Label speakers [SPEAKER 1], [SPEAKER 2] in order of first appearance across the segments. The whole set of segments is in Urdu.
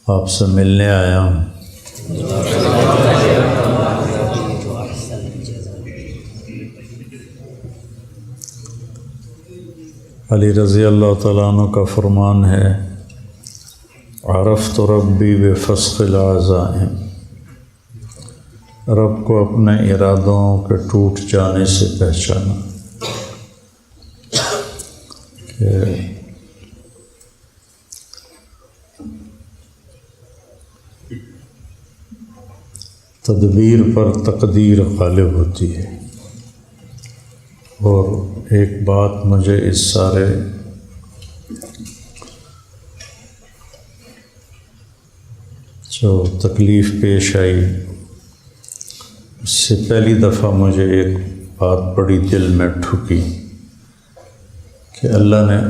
[SPEAKER 1] آپ سے ملنے آیا ہوں۔ علی رضی اللہ تعالیٰ عنہ کا فرمان ہے، عرفت ربی بفسخ العزائم، رب کو اپنے ارادوں کے ٹوٹ جانے سے پہچانا کہ تدبیر پر تقدیر غالب ہوتی ہے۔ اور ایک بات مجھے اس سارے جو تکلیف پیش آئی اس سے پہلی دفعہ مجھے ایک بات بڑی دل میں ٹھکی کہ اللہ نے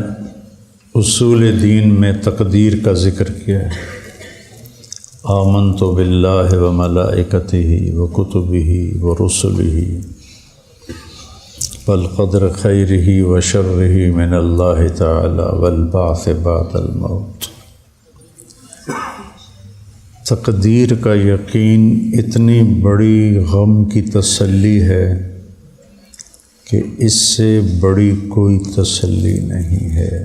[SPEAKER 1] اصول دین میں تقدیر کا ذکر کیا ہے۔ آمنت باللہ وملائکتہ وکتبہ ورسلہ والقدر خیرہ وشرہ من اللہ تعالی والبعث بعد الموت۔ تقدیر کا یقین اتنی بڑی غم کی تسلی ہے کہ اس سے بڑی کوئی تسلی نہیں ہے۔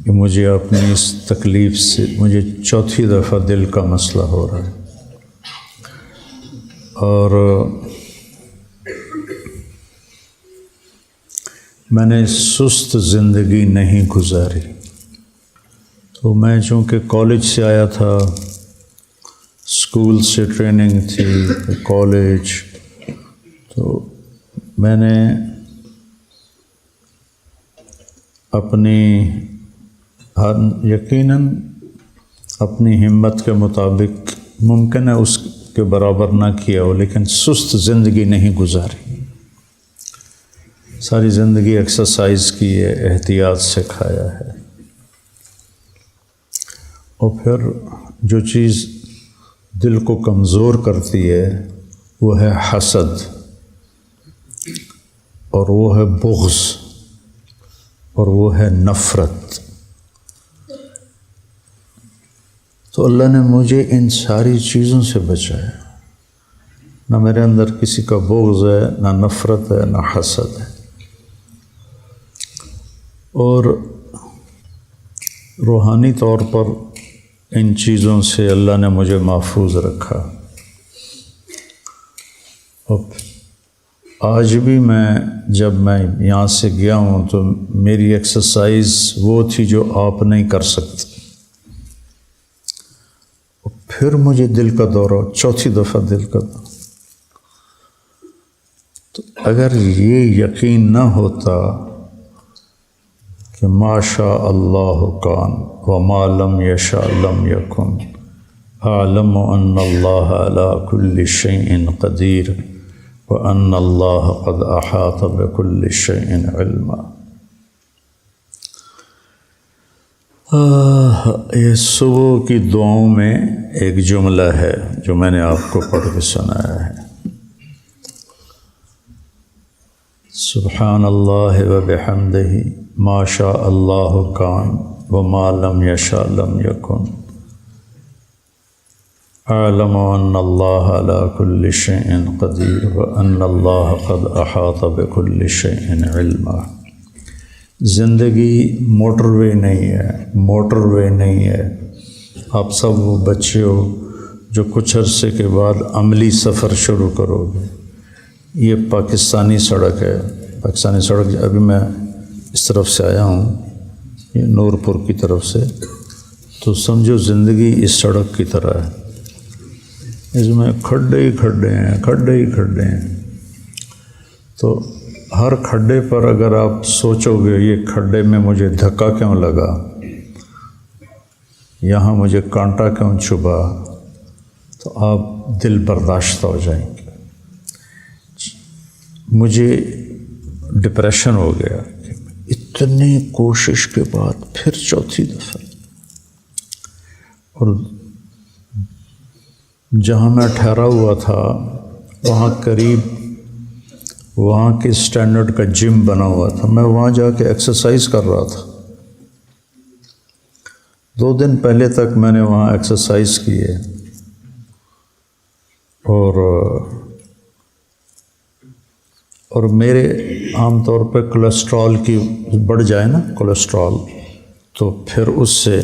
[SPEAKER 1] کہ مجھے اپنی اس تکلیف سے مجھے چوتھی دفعہ دل کا مسئلہ ہو رہا ہے، اور میں نے سست زندگی نہیں گزاری۔ تو میں چونکہ کالج سے آیا تھا، اسکول سے ٹریننگ تھی، کالج، تو میں نے اپنی یقیناً اپنی ہمت کے مطابق ممکن ہے اس کے برابر نہ کیا ہو، لیکن سست زندگی نہیں گزاری۔ ساری زندگی ایکسرسائز کی ہے، احتیاط سے کھایا ہے۔ اور پھر جو چیز دل کو کمزور کرتی ہے وہ ہے حسد، اور وہ ہے بغض، اور وہ ہے نفرت۔ تو اللہ نے مجھے ان ساری چیزوں سے بچایا۔ نہ میرے اندر کسی کا بغض ہے، نہ نفرت ہے، نہ حسد ہے، اور روحانی طور پر ان چیزوں سے اللہ نے مجھے محفوظ رکھا۔ اور آج بھی جب میں یہاں سے گیا ہوں تو میری ایکسرسائز وہ تھی جو آپ نہیں کر سکتے۔ اور پھر مجھے دل کا دورہ، چوتھی دفعہ دل کا دورہ۔ تو اگر یہ یقین نہ ہوتا کہ ما شاء اللہ کان وما لم یشاء لم یکن، اعلم ان اللہ علی کل شیء قدیر وان اللہ قد احاط بکل شیء علما۔ یہ صبح کی دعاؤں میں ایک جملہ ہے جو میں نے آپ کو پڑھ کے سنایا ہے۔ سبحان اللہ وبحمدہ ما شاء اللہ کان وما لم یشاء لم یکن، اعلم ان اللہ علی کل شیء قدیر وان اللہ قد احاط بکل شیء علما۔ زندگی موٹر وے نہیں ہے، موٹر وے نہیں ہے۔ آپ سب وہ بچے ہو جو کچھ عرصے کے بعد عملی سفر شروع کرو گے۔ یہ پاکستانی سڑک ہے، پاکستانی سڑک۔ ابھی میں اس طرف سے آیا ہوں، یہ نورپور کی طرف سے، تو سمجھو زندگی اس سڑک کی طرح ہے، اس میں کھڈے ہی کھڈے ہیں، کھڈے ہی کھڈے ہیں۔ تو ہر کھڈے پر اگر آپ سوچو گے یہ کھڈے میں مجھے دھکا کیوں لگا، یہاں مجھے کانٹا کیوں چبھا، تو آپ دل برداشتہ ہو جائیں گے۔ مجھے ڈپریشن ہو گیا کہ اتنی کوشش کے بعد پھر چوتھی دفعہ، اور جہاں میں ٹھہرا ہوا تھا وہاں قریب وہاں کے اسٹینڈرڈ کا جم بنا ہوا تھا، میں وہاں جا کے ایکسرسائز کر رہا تھا۔ 2 دن پہلے تک میں نے وہاں ایکسرسائز کی ہے، اور میرے عام طور پہ کولیسٹرول کی بڑھ جائے نا کولیسٹرول، تو پھر اس سے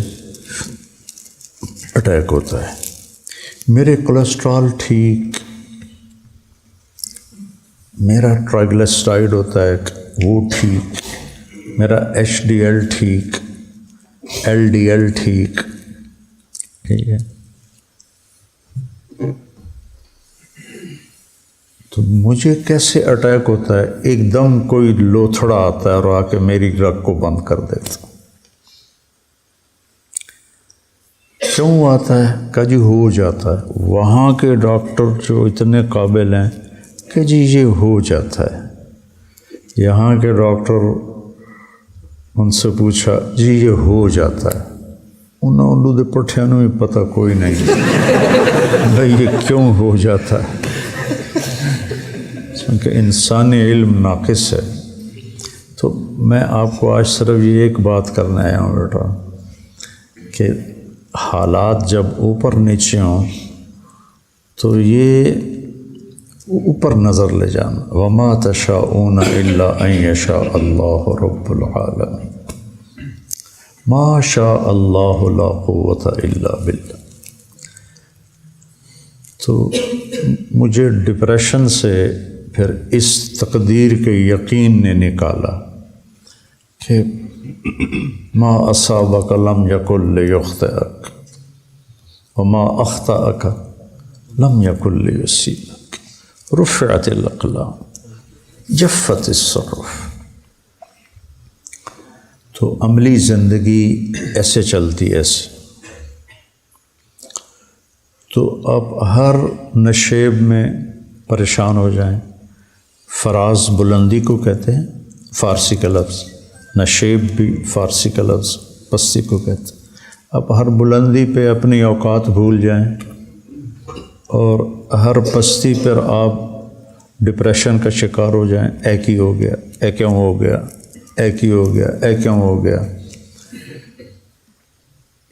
[SPEAKER 1] اٹیک ہوتا ہے۔ میرے کولیسٹرول ٹھیک، میرا ٹرائیگلیسرائڈ ہوتا ہے وہ ٹھیک، میرا HDL ٹھیک، LDL ٹھیک ہے، تو مجھے کیسے اٹیک ہوتا ہے؟ ایک دم کوئی لوتھڑا آتا ہے اور آ کے میری رگ کو بند کر دیتا۔ کیوں آتا ہے؟ کہ جی ہو جاتا ہے۔ وہاں کے ڈاکٹر جو اتنے قابل ہیں کہ جی یہ ہو جاتا ہے، یہاں کے ڈاکٹر ان سے پوچھا جی یہ ہو جاتا ہے، انہوں دے پٹھیاں نوں ہی پتہ کوئی نہیں بھائی یہ کیوں ہو جاتا ہے، کیونکہ انسانی علم ناقص ہے۔ تو میں آپ کو آج صرف یہ ایک بات کرنے آیا ہوں بیٹا کہ حالات جب اوپر نیچے ہوں تو یہ اوپر نظر لے جانا، وما تشاءون الا ان یشاء اللہ رب العالمین، ما شاء اللہ لا قوة الا باللہ۔ تو مجھے ڈپریشن سے پھر اس تقدیر کے یقین نے نکالا کہ ما اصابک لم یکن لیخطئک وما اخطأک لم یکن لیصیبک، رفعت الاقلام جفت الصحف۔ تو عملی زندگی ایسے چلتی ہے ایسے۔ تو آپ ہر نشیب میں پریشان ہو جائیں، فراز بلندی کو کہتے ہیں، فارسی کا لفظ، نشیب بھی فارسی کا لفظ پستی کو کہتے ہیں۔ آپ ہر بلندی پہ اپنی اوقات بھول جائیں اور ہر پستی پر آپ ڈپریشن کا شکار ہو جائیں، اے کی ہو گیا، اے کیوں ہو گیا، اے کی ہو گیا، اے کیوں ہو گیا۔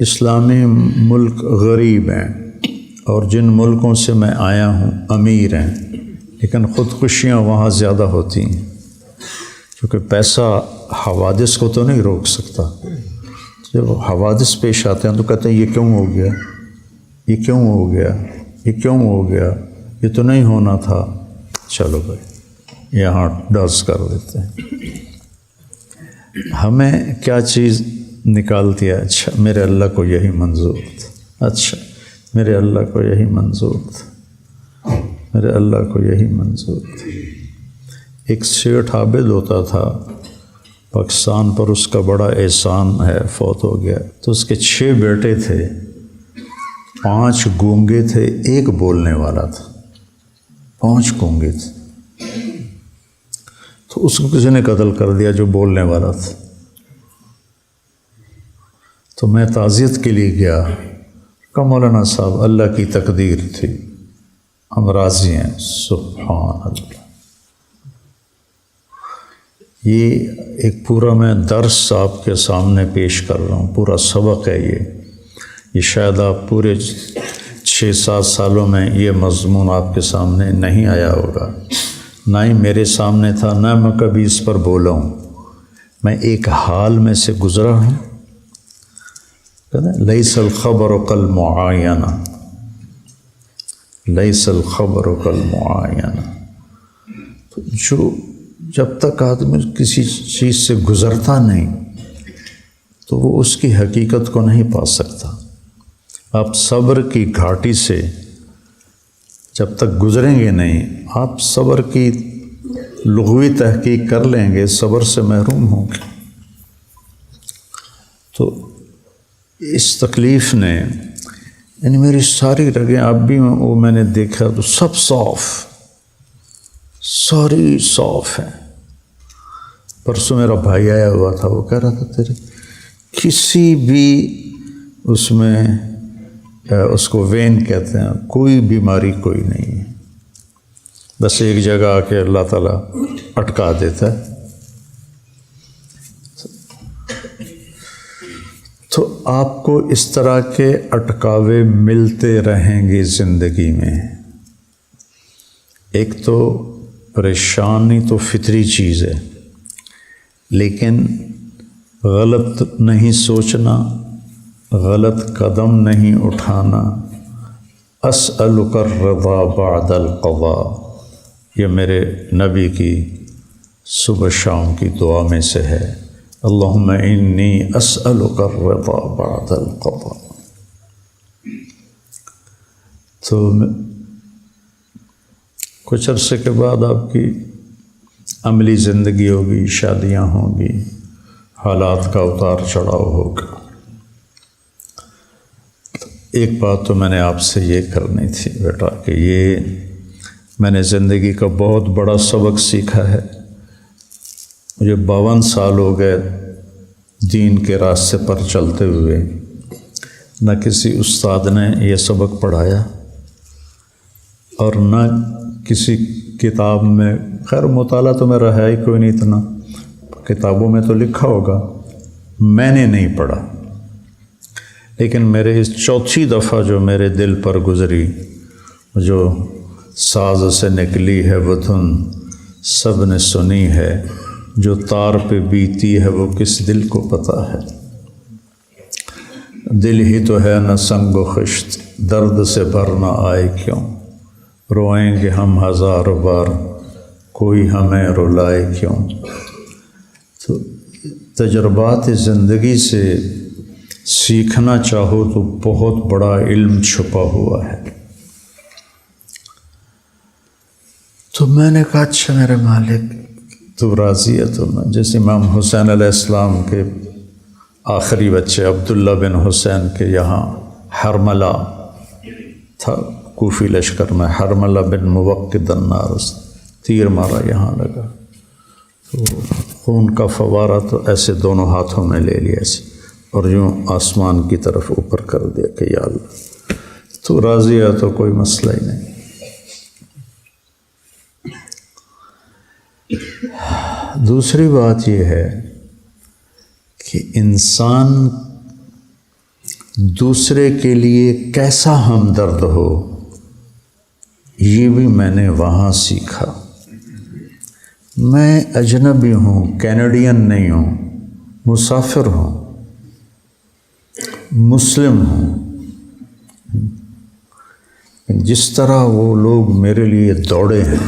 [SPEAKER 1] اسلامی ملک غریب ہیں اور جن ملکوں سے میں آیا ہوں امیر ہیں، لیکن خودکشیاں وہاں زیادہ ہوتی ہیں، کیونکہ پیسہ حوادث کو تو نہیں روک سکتا۔ جب حوادث پیش آتے ہیں تو کہتے ہیں یہ کیوں ہو گیا، یہ کیوں ہو گیا، یہ کیوں ہو گیا، یہ تو نہیں ہونا تھا، چلو بھائی یہاں ڈز کر دیتے ہیں۔ ہمیں کیا چیز نکالتی ہے؟ اچھا میرے اللہ کو یہی منظور تھا، اچھا میرے اللہ کو یہی منظور تھا، میرے اللہ کو یہی منظور تھا۔ ایک سیٹھ عابد ہوتا تھا پاکستان پر، اس کا بڑا احسان ہے، فوت ہو گیا۔ تو اس کے 6 بیٹے تھے، 5 گونگے تھے، 1 بولنے والا تھا، 5 گونگے تھے۔ تو اس کو کسی نے قتل کر دیا جو بولنے والا تھا۔ تو میں تعزیت کے لیے گیا، کہا مولانا صاحب اللہ کی تقدیر تھی، ہم راضی ہیں۔ سبحان اللہ۔ یہ ایک پورا میں درس آپ کے سامنے پیش کر رہا ہوں، پورا سبق ہے یہ شاید آپ پورے 6-7 سالوں میں یہ مضمون آپ کے سامنے نہیں آیا ہوگا، نہ ہی میرے سامنے تھا، نہ میں کبھی اس پر بولا ہوں۔ میں ایک حال میں سے گزرا ہوں، لیس الخبر کالمعاینہ، لیس الخبر کالمعاینہ۔ جو جب تک آدمی کسی چیز سے گزرتا نہیں تو وہ اس کی حقیقت کو نہیں پا سکتا۔ آپ صبر کی گھاٹی سے جب تک گزریں گے نہیں، آپ صبر کی لغوی تحقیق کر لیں گے، صبر سے محروم ہوں گے۔ تو اس تکلیف نے یعنی میری ساری رگیں اب بھی وہ میں نے دیکھا تو سب صاف، ساری صاف ہیں۔ پرسوں میرا بھائی آیا ہوا تھا، وہ کہہ رہا تھا تیرے کسی بھی اس میں اس کو وین کہتے ہیں، کوئی بیماری کوئی نہیں ہے، بس ایک جگہ آ کے اللہ تعالیٰ اٹکا دیتا ہے۔ تو آپ کو اس طرح کے اٹکاوے ملتے رہیں گے زندگی میں۔ ایک تو پریشانی تو فطری چیز ہے، لیکن غلط نہیں سوچنا، غلط قدم نہیں اٹھانا۔ اسألک الرضا بعد القضاء، یہ میرے نبی کی صبح شام کی دعا میں سے ہے، اللہم انی اسألک الرضا بعد القضاء۔ تو کچھ عرصے کے بعد آپ کی عملی زندگی ہوگی، شادیاں ہوں گی، حالات کا اتار چڑھاؤ ہوگا۔ ایک بات تو میں نے آپ سے یہ کرنی تھی بیٹا کہ یہ میں نے زندگی کا بہت بڑا سبق سیکھا ہے۔ مجھے 52 سال ہو گئے دین کے راستے پر چلتے ہوئے، نہ کسی استاد نے یہ سبق پڑھایا اور نہ کسی کتاب میں، خیر مطالعہ تو میرا ہے ہی کوئی نہیں اتنا، کتابوں میں تو لکھا ہوگا، میں نے نہیں پڑھا۔ لیکن میرے اس چوتھی دفعہ جو میرے دل پر گزری، جو ساز سے نکلی ہے وہ دھن سب نے سنی ہے، جو تار پہ بیتی ہے وہ کس دل کو پتہ ہے۔ دل ہی تو ہے نہ سنگ و خشت، درد سے بھر نہ آئے کیوں، روئیں گے ہم ہزار بار، کوئی ہمیں رلائے کیوں۔ تو تجربات زندگی سے سیکھنا چاہو تو بہت بڑا علم چھپا ہوا ہے۔ تو میں نے کہا اچھا میرے مالک تو راضی ہے تو میں، جیسے امام حسین علیہ السلام کے آخری بچے عبداللہ بن حسین کے یہاں حرملہ تھا، کوفی لشکر میں، حرملہ بن موقد النار، تیر مارا یہاں لگا، تو خون کا فوارہ تو ایسے دونوں ہاتھوں میں لے لیا ایسے، اور یوں آسمان کی طرف اوپر کر دیا کہ یا اللہ تو راضی ہے تو کوئی مسئلہ ہی نہیں۔ دوسری بات یہ ہے کہ انسان دوسرے کے لیے کیسا ہمدرد ہو، یہ بھی میں نے وہاں سیکھا۔ میں اجنبی ہوں، کینیڈین نہیں ہوں، مسافر ہوں، مسلم ہوں، جس طرح وہ لوگ میرے لیے دوڑے ہیں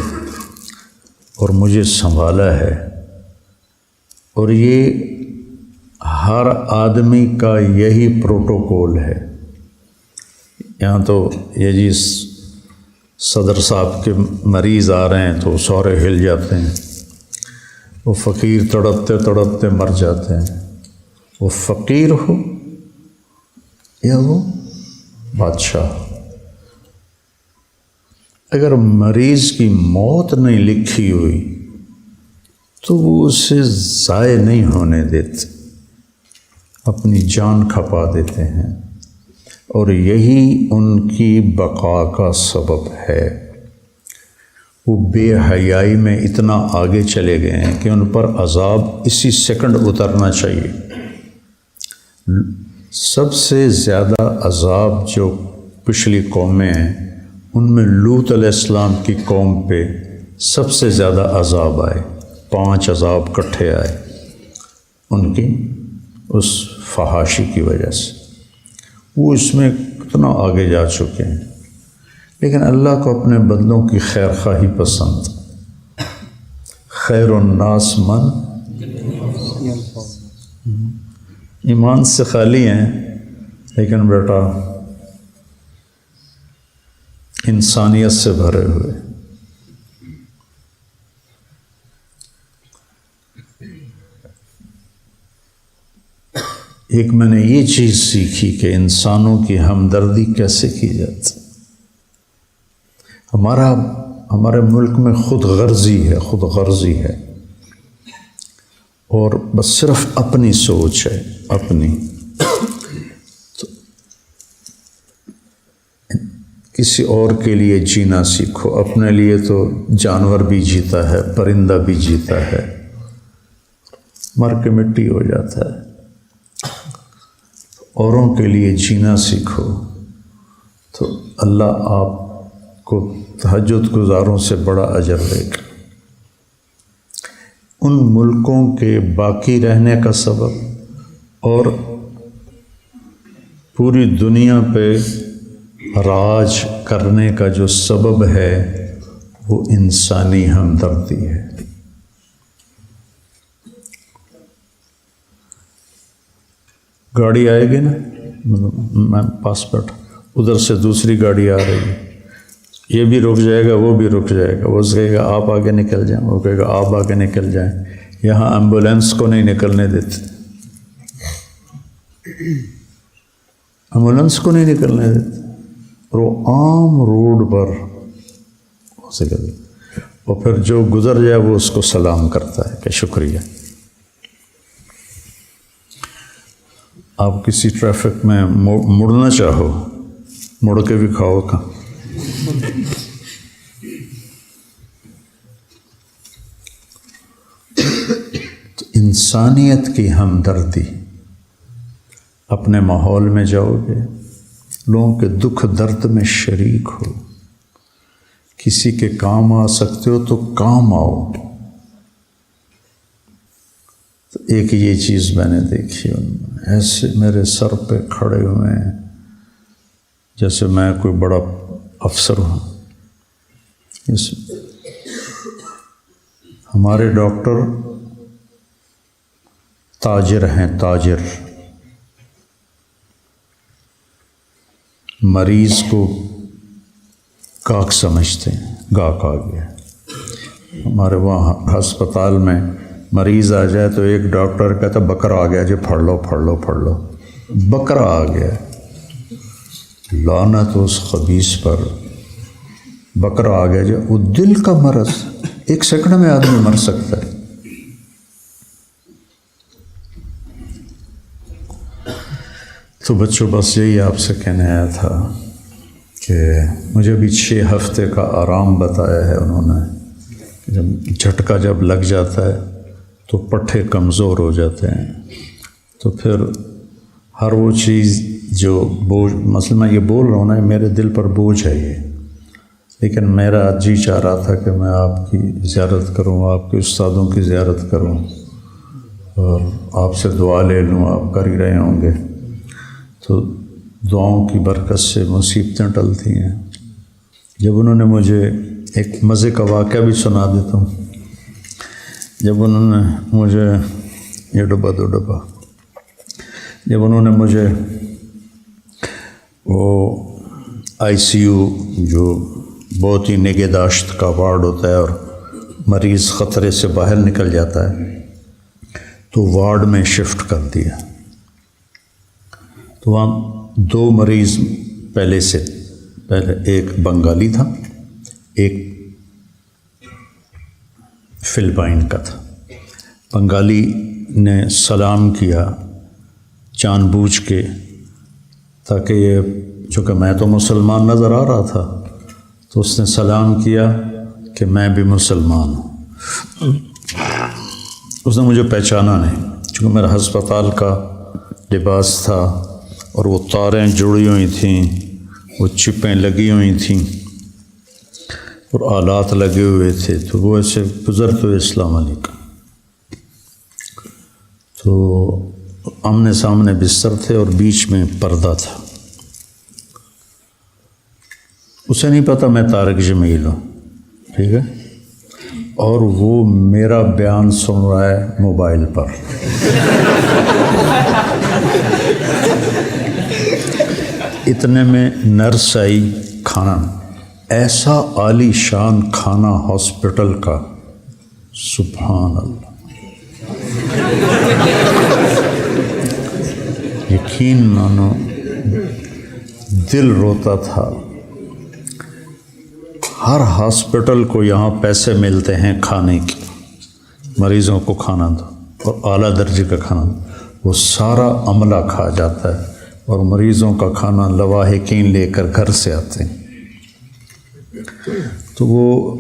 [SPEAKER 1] اور مجھے سنبھالا ہے، اور یہ ہر آدمی کا یہی پروٹوکول ہے۔ یہاں تو یہ جی صدر صاحب کے مریض آ رہے ہیں تو سارے ہل جاتے ہیں، وہ فقیر تڑپتے تڑپتے مر جاتے ہیں، وہ فقیر ہو یا وہ بادشاہ۔ اگر مریض کی موت نہیں لکھی ہوئی تو وہ اسے ضائع نہیں ہونے دیتے، اپنی جان کھپا دیتے ہیں، اور یہی ان کی بقا کا سبب ہے۔ وہ بے حیائی میں اتنا آگے چلے گئے ہیں کہ ان پر عذاب اسی سیکنڈ اترنا چاہیے۔ سب سے زیادہ عذاب جو پچھلی قومیں ہیں ان میں لوط علیہ السلام کی قوم پہ سب سے زیادہ عذاب آئے، 5 عذاب کٹھے آئے ان کی اس فحاشی کی وجہ سے۔ وہ اس میں کتنا آگے جا چکے ہیں، لیکن اللہ کو اپنے بندوں کی خیر خواہی پسند۔ خیر الناس من ایمان سے خالی ہیں، لیکن بیٹا انسانیت سے بھرے ہوئے۔ ایک میں نے یہ چیز سیکھی کہ انسانوں کی ہمدردی کیسے کی جاتی۔ ہمارے ملک میں خود غرضی ہے اور بس صرف اپنی سوچ ہے، اپنی۔ تو کسی اور کے لیے جینا سیکھو، اپنے لیے تو جانور بھی جیتا ہے، پرندہ بھی جیتا ہے، مر کے مٹی ہو جاتا ہے۔ اوروں کے لیے جینا سیکھو تو اللہ آپ کو تہجد گزاروں سے بڑا اجر دے گا۔ ان ملکوں کے باقی رہنے کا سبب اور پوری دنیا پہ راج کرنے کا جو سبب ہے وہ انسانی ہمدردی ہے۔ گاڑی آئے گی نا، میں پاس بیٹھا، ادھر سے دوسری گاڑی آ رہی ہے، یہ بھی رک جائے گا، وہ بھی رک جائے گا، وہ کہے گا آپ آگے نکل جائیں، وہ کہے گا آپ آگے نکل جائیں۔ یہاں ایمبولینس کو نہیں نکلنے دیتے، ایمبولینس کو نہیں نکلنے دیتے، اور وہ عام روڈ پر اور پھر جو گزر جائے وہ اس کو سلام کرتا ہے کہ شکریہ۔ آپ کسی ٹریفک میں مڑنا چاہو، مڑ کے بھی کھاؤ کا۔ تو انسانیت کی ہمدردی، اپنے ماحول میں جاؤ گے، لوگوں کے دکھ درد میں شریک ہو، کسی کے کام آ سکتے ہو تو کام آؤ۔ تو ایک یہ چیز میں نے دیکھی، ان میں ایسے میرے سر پہ کھڑے ہوئے ہیں جیسے میں کوئی بڑا افسر ہوں۔ ہمارے ڈاکٹر تاجر ہیں، تاجر، مریض کو گاہک سمجھتے ہیں، گاہک آ گیا۔ ہمارے وہاں ہسپتال میں مریض آ جائے تو ایک ڈاکٹر کہتا بکرا آ گیا جی، پڑھ لو پڑھ لو پڑھ لو، بکرا آ گیا۔ لعنت اس خبیث پر، بکرا آ گیا جی۔ وہ دل کا مرض، ایک سیکنڈ میں آدمی مر سکتا ہے۔ تو بچوں بس یہی آپ سے کہنے آیا تھا کہ مجھے بھی 6 ہفتے کا آرام بتایا ہے انہوں نے۔ جھٹکا جب لگ جاتا ہے تو پٹھے کمزور ہو جاتے ہیں، تو پھر ہر وہ چیز جو بوجھ، مثلا میں یہ بول رہا ہوں نا، میرے دل پر بوجھ ہے یہ، لیکن میرا جی چاہ رہا تھا کہ میں آپ کی زیارت کروں، آپ کے استادوں کی زیارت کروں اور آپ سے دعا لے لوں، آپ کر ہی رہے ہوں گے۔ تو دعاؤں کی برکت سے مصیبتیں ٹلتی ہیں۔ جب انہوں نے مجھے ایک مزے کا واقعہ بھی سنا دیتا ہوں، جب انہوں نے مجھے یہ ڈبہ دو ڈبہ، جب انہوں نے مجھے وہ ICU جو بہت ہی نگہداشت کا وارڈ ہوتا ہے اور مریض خطرے سے باہر نکل جاتا ہے، تو وارڈ میں شفٹ کر دیا۔ تو وہاں 2 مریض پہلے ایک بنگالی تھا، ایک فلپائن کا تھا۔ بنگالی نے سلام کیا جان بوجھ کے، تاکہ یہ، چونکہ میں تو مسلمان نظر آ رہا تھا، تو اس نے سلام کیا کہ میں بھی مسلمان ہوں۔ اس نے مجھے پہچانا نہیں، چونکہ میرا ہسپتال کا لباس تھا اور وہ تاریں جڑی ہوئی تھیں، وہ چپیں لگی ہوئی تھیں اور آلات لگے ہوئے تھے، تو وہ ایسے گزرتے ہوئے السلام علیکم۔ تو آمنے سامنے بستر تھے اور بیچ میں پردہ تھا۔ اسے نہیں پتا میں طارق جمیل ہوں، ٹھیک ہے، اور وہ میرا بیان سن رہا ہے موبائل پر۔ اتنے میں نرس آئی، کھانا، ایسا عالی شان کھانا ہاسپٹل کا، سبحان اللہ، یقین مانو دل روتا تھا۔ ہر ہاسپٹل کو یہاں پیسے ملتے ہیں کھانے کے، مریضوں کو کھانا دو اور اعلیٰ درجے کا کھانا دو، وہ سارا عملہ کھا جاتا ہے اور مریضوں کا کھانا لواحقین لے کر گھر سے آتے ہیں۔ تو وہ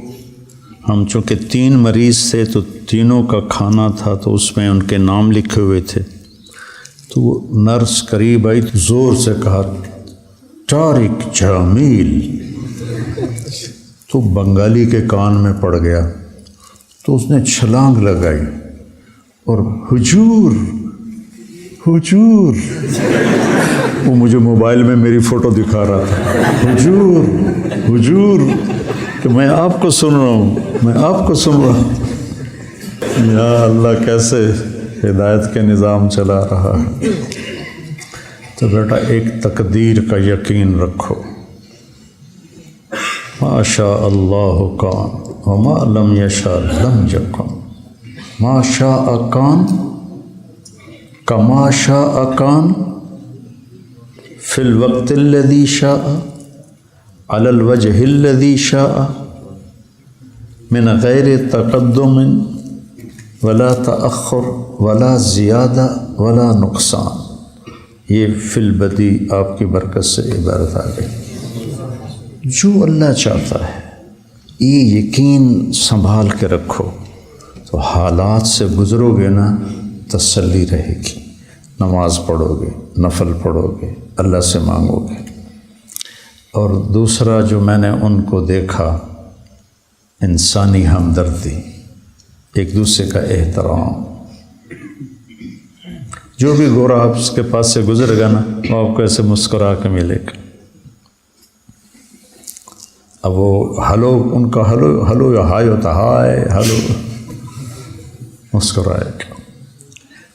[SPEAKER 1] ہم چونکہ 3 مریض تھے تو تینوں کا کھانا تھا، تو اس میں ان کے نام لکھے ہوئے تھے، تو تو وہ نرس قریب آئی تو زور سے کہا طارق جمیل، تو بنگالی کے کان میں پڑ گیا، تو اس نے چھلانگ لگائی اور حضور حضور، وہ مجھے موبائل میں میری فوٹو دکھا رہا تھا، حضور حضور، کہ میں آپ کو سن رہا ہوں، میں آپ کو سن رہا ہوں۔ یا اللہ کیسے ہدایت کے نظام چلا رہا ہے۔ تو بیٹا ایک تقدیر کا یقین رکھو، ما شاء اللہ کان وما لم یشاء لم یکن، ما شاء کان کما شاء کان فی الوقت الذی شاء علی الوجہ الذی شاء من غیر تقدم ولا تأخر ولا زیادہ ولا نقصان۔ یہ فی البدی آپ کی برکت سے عبارت آ گئی۔ جو اللہ چاہتا ہے یہ یقین سنبھال کے رکھو، تو حالات سے گزرو گے نا تسلی رہے گی، نماز پڑھو گے، نفل پڑھو گے، اللہ سے مانگو گے۔ اور دوسرا جو میں نے ان کو دیکھا، انسانی ہمدردی، ایک دوسرے کا احترام۔ جو بھی گورا آپ اس کے پاس سے گزر گا نا، وہ آپ کو ایسے مسکرا کے ملے گا۔ اب وہ ہلو، ان کا ہلو ہلو یا ہائے ہوتا، ہائے ہلو، مسکرائے گا۔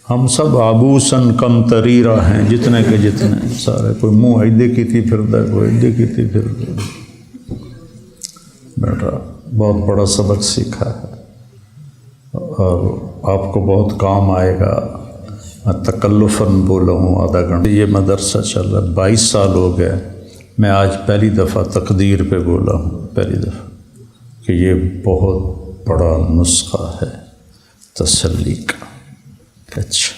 [SPEAKER 1] ہم سب عبوسن کم تریرہ ہیں، جتنے کے جتنے سارے، کوئی منہ ایدے کی تھی پھردا ہے، کوئی ایدے کی تھی پھردا ہے۔ بیٹا بہت بڑا سبق سیکھا ہے اور آپ کو بہت کام آئے گا۔ میں تکلفاً بولا ہوں آدھا گھنٹہ، یہ مدرسہ چل رہا ہے، 22 سال ہو گئے، میں آج پہلی دفعہ تقدیر پہ بولا ہوں، پہلی دفعہ، کہ یہ بہت بڑا نسخہ ہے تسلی کا۔ اچھا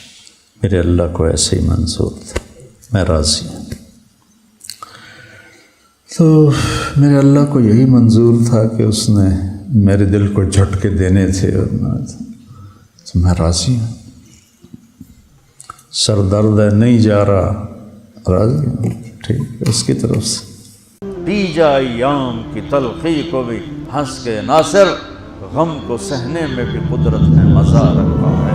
[SPEAKER 1] میرے اللہ کو ایسے ہی منظور تھا، میں راضی ہوں۔ تو میرے اللہ کو یہی منظور تھا کہ اس نے میرے دل کو جھٹکے دینے تھے، اور تو میں راضی ہوں۔ سر درد ہے، نہیں جا رہا، راضی ہوں، ٹھیک ہے، اس کی طرف سے دی جا ایام کی تلخی کو بھی ہنس کے ناصر، غم کو سہنے میں بھی قدرت نے مزہ رکھا ہے۔